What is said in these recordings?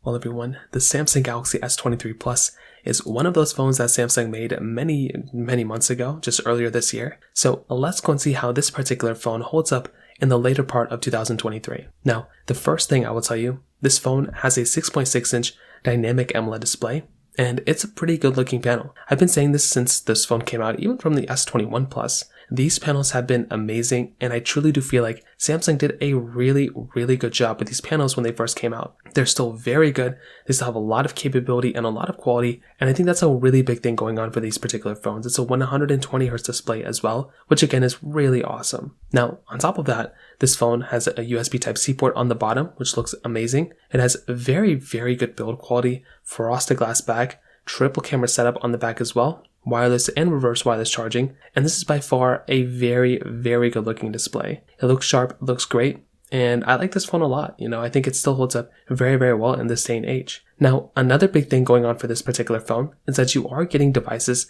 Well everyone, the Samsung Galaxy S23 Plus is one of those phones that Samsung made many months ago, just earlier this year. So let's go and see how this particular phone holds up in the later part of 2023. Now, the first thing I will tell you, this phone has a 6.6-inch dynamic AMOLED display, and it's a pretty good looking panel. I've been saying this since this phone came out, even from the S21 Plus. These panels have been amazing, and I truly do feel like Samsung did a really good job with these panels when they first came out. They're still very good, they still have a lot of capability and a lot of quality, and I think that's a really big thing going on for these particular phones. It's a 120Hz display as well, which again is really awesome. Now, on top of that, this phone has a USB Type-C port on the bottom, which looks amazing. It has very good build quality, frosted glass back, triple camera setup on the back as well, wireless and reverse wireless charging, and this is by far a very good looking display. It looks sharp, it looks great, and I like this phone a lot. I think it still holds up very well in this day and age. Now, another big thing going on for this particular phone is that you are getting devices,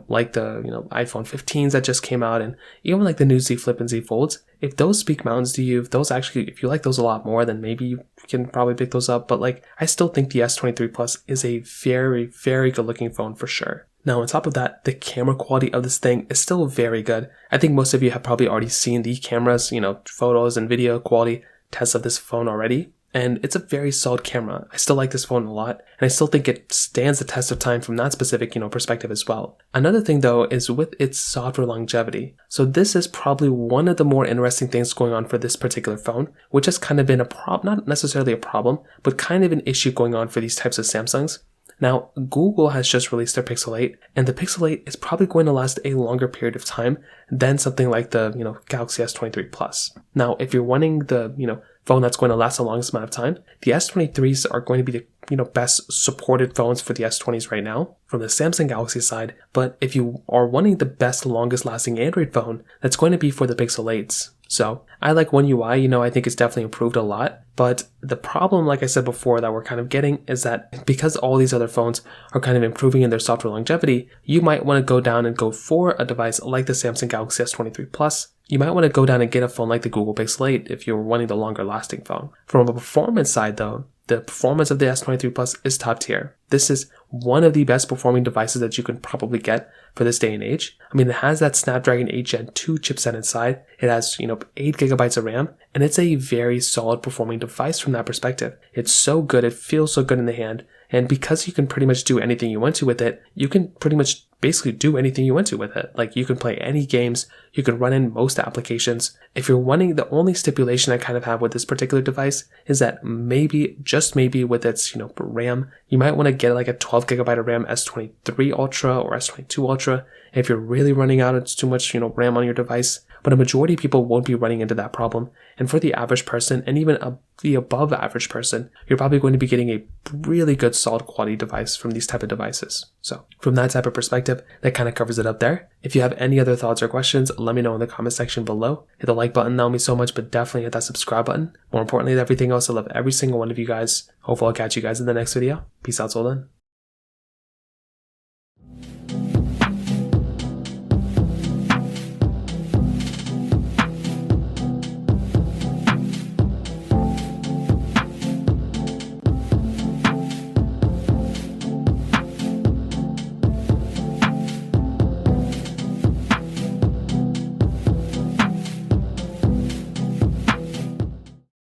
like the, iPhone 15s that just came out, and even like the new Z Flip and Z Folds. If those speak mountains to you, if you like those a lot more, then maybe you can probably pick those up. But I still think the S23 Plus is a very good looking phone for sure. Now, on top of that, the camera quality of this thing is still very good. I think most of you have probably already seen the cameras, photos and video quality tests of this phone already. And it's a very solid camera. I still like this phone a lot, and I still think it stands the test of time from that specific, perspective as well. Another thing though is with its software longevity. So this is probably one of the more interesting things going on for this particular phone, which has kind of been a problem, not necessarily a problem, but kind of an issue going on for these types of Samsungs. Now, Google has just released their Pixel 8, and the Pixel 8 is probably going to last a longer period of time than something like the, Galaxy S23 Plus. Now, if you're wanting the, phone that's going to last the longest amount of time, the S23s are going to be the, best supported phones for the S20s right now from the Samsung Galaxy side. But if you are wanting the best, longest lasting Android phone, that's going to be for the Pixel 8s. So I like One UI, I think it's definitely improved a lot. But the problem, like I said before, that we're kind of getting is that because all these other phones are kind of improving in their software longevity, you might want to go down and go for a device like the Samsung Galaxy S23 Plus. You might want to go down and get a phone like the Google Pixel 8 if you're wanting the longer lasting phone. From a performance side though, the performance of the S23 Plus is top tier. This is one of the best performing devices that you can probably get for this day and age. I mean, it has that Snapdragon 8 Gen 2 chipset inside. It has, 8GB of RAM, and it's a very solid performing device from that perspective. It's so good, it feels so good in the hand, and because you can pretty much do anything you want to with it, you can pretty much basically do anything you want to with it. Like, you can play any games, you can run in most applications. If you're wanting, the only stipulation I kind of have with this particular device is that maybe, just maybe with its, RAM, you might want to get like a 12GB of RAM S23 Ultra or S22 Ultra if you're really running out of too much, RAM on your device. But a majority of people won't be running into that problem. And for the average person, and even the above average person, you're probably going to be getting a really good solid quality device from these type of devices. So from that type of perspective, that kind of covers it up there. If you have any other thoughts or questions, let me know in the comment section below. Hit the like button, that would mean so much, but definitely hit that subscribe button. More importantly than everything else, I love every single one of you guys. Hopefully I'll catch you guys in the next video. Peace out till then.